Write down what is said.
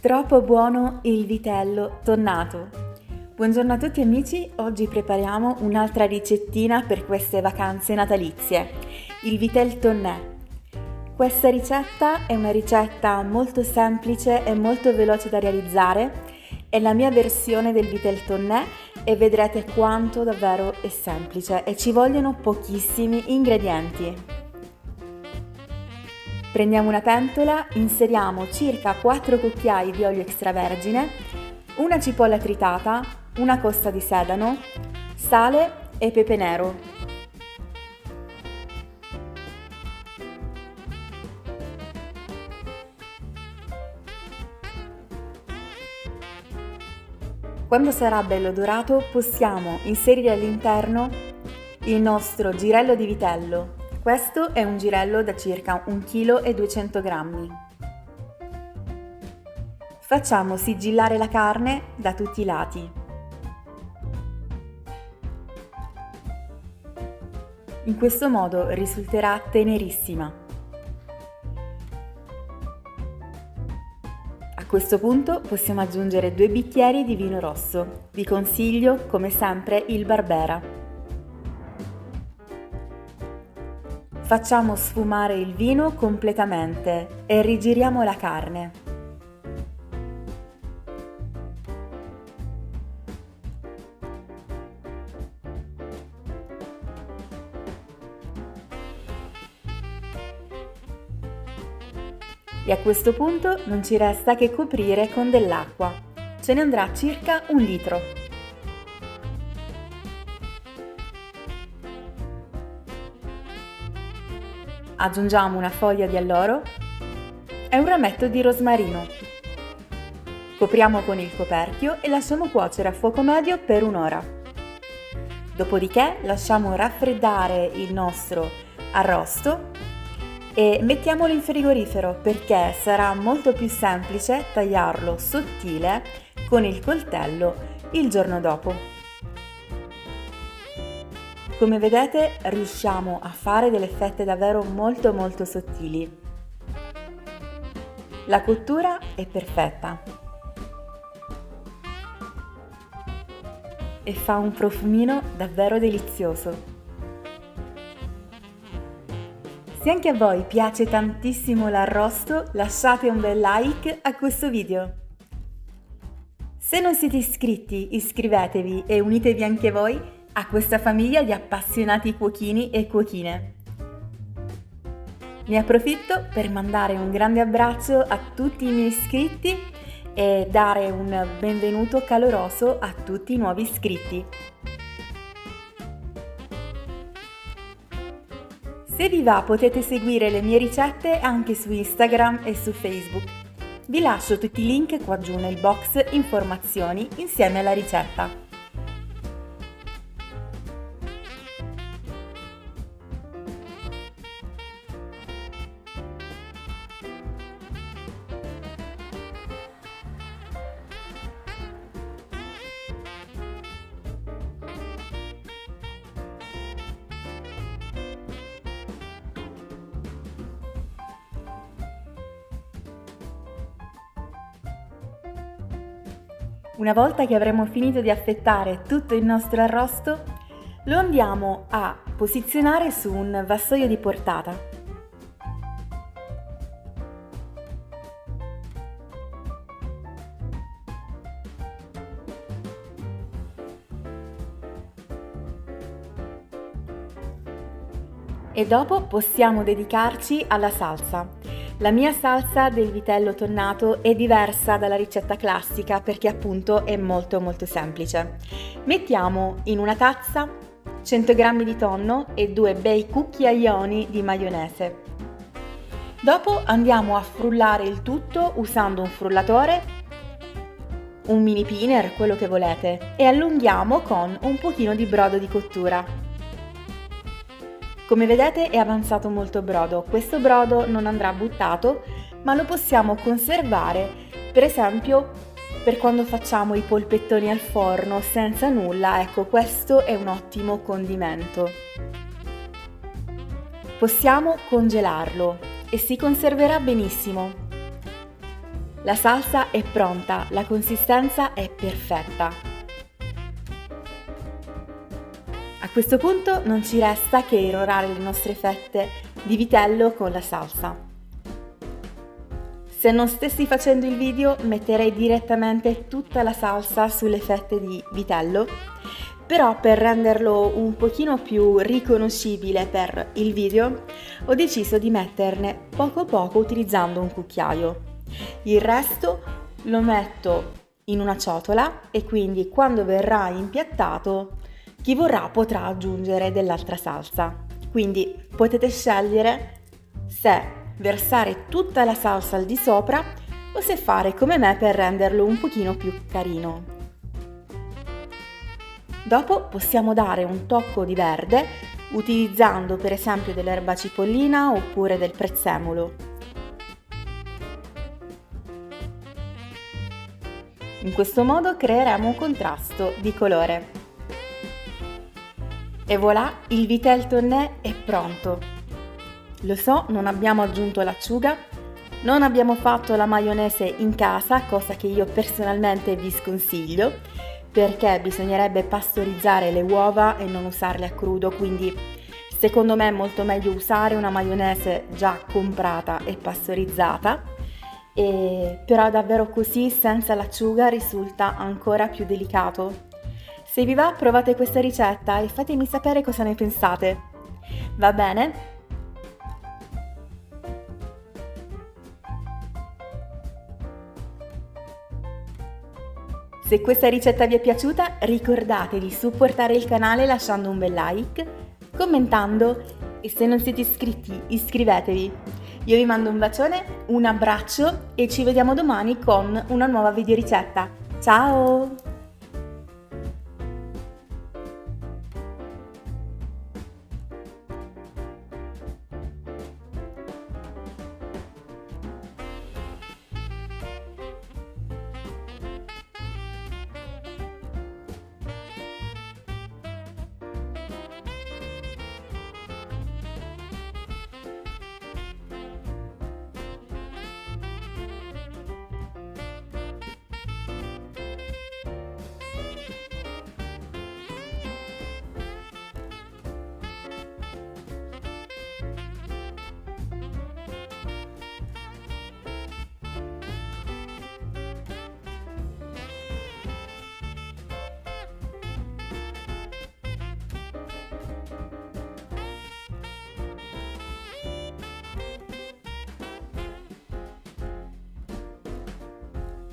Troppo buono il vitello tonnato. Buongiorno a tutti amici, oggi prepariamo un'altra ricettina per queste vacanze natalizie, il vitel tonnè. Questa ricetta è una ricetta molto semplice e molto veloce da realizzare, è la mia versione del vitel tonnè e vedrete quanto davvero è semplice e ci vogliono pochissimi ingredienti. Prendiamo una pentola, inseriamo circa 4 cucchiai di olio extravergine, una cipolla tritata, una costa di sedano, sale e pepe nero. Quando sarà bello dorato possiamo inserire all'interno il nostro girello di vitello. Questo è un girello da circa 1,2 kg. Facciamo sigillare la carne da tutti i lati. In questo modo risulterà tenerissima. A questo punto possiamo aggiungere 2 bicchieri di vino rosso. Vi consiglio, come sempre, il Barbera. Facciamo sfumare il vino completamente e rigiriamo la carne. E a questo punto non ci resta che coprire con dell'acqua. Ce ne andrà circa 1 litro. Aggiungiamo una foglia di alloro e un rametto di rosmarino. Copriamo con il coperchio e lasciamo cuocere a fuoco medio per un'ora. Dopodiché lasciamo raffreddare il nostro arrosto e mettiamolo in frigorifero perché sarà molto più semplice tagliarlo sottile con il coltello il giorno dopo. Come vedete riusciamo a fare delle fette davvero molto sottili. La cottura è perfetta e fa un profumino davvero delizioso. Se anche a voi piace tantissimo l'arrosto, lasciate un bel like a questo video. Se non siete iscritti, iscrivetevi e unitevi anche voi a questa famiglia di appassionati cuochini e cuochine. Ne approfitto per mandare un grande abbraccio a tutti i miei iscritti e dare un benvenuto caloroso a tutti i nuovi iscritti. Se vi va potete seguire le mie ricette anche su Instagram e su Facebook. Vi lascio tutti i link qua giù nel box informazioni insieme alla ricetta. Una volta che avremo finito di affettare tutto il nostro arrosto, lo andiamo a posizionare su un vassoio di portata. E dopo possiamo dedicarci alla salsa. La mia salsa del vitello tonnato è diversa dalla ricetta classica perché appunto è molto semplice. Mettiamo in una tazza 100 g di tonno e 2 bei cucchiaioni di maionese. Dopo andiamo a frullare il tutto usando un frullatore, un mini pinner, quello che volete, e allunghiamo con un pochino di brodo di cottura. Come vedete è avanzato molto brodo, questo brodo non andrà buttato ma lo possiamo conservare per esempio per quando facciamo i polpettoni al forno senza nulla, ecco questo è un ottimo condimento. Possiamo congelarlo e si conserverà benissimo. La salsa è pronta, la consistenza è perfetta. A questo punto non ci resta che irrorare le nostre fette di vitello con la salsa. Se non stessi facendo il video metterei direttamente tutta la salsa sulle fette di vitello, però per renderlo un pochino più riconoscibile per il video ho deciso di metterne poco poco utilizzando un cucchiaio. Il resto lo metto in una ciotola e quindi quando verrà impiattato chi vorrà potrà aggiungere dell'altra salsa. Quindi potete scegliere se versare tutta la salsa al di sopra o se fare come me per renderlo un pochino più carino. Dopo possiamo dare un tocco di verde utilizzando per esempio dell'erba cipollina oppure del prezzemolo. In questo modo creeremo un contrasto di colore. E voilà, il vitel tonné è pronto. Lo so, non abbiamo aggiunto l'acciuga, non abbiamo fatto la maionese in casa, cosa che io personalmente vi sconsiglio, perché bisognerebbe pastorizzare le uova e non usarle a crudo, quindi secondo me è molto meglio usare una maionese già comprata e pastorizzata. Però davvero così senza l'acciuga risulta ancora più delicato. Se vi va provate questa ricetta e fatemi sapere cosa ne pensate. Va bene? Se questa ricetta vi è piaciuta ricordate di supportare il canale lasciando un bel like, commentando e se non siete iscritti iscrivetevi. Io vi mando un bacione, un abbraccio e ci vediamo domani con una nuova videoricetta. Ciao!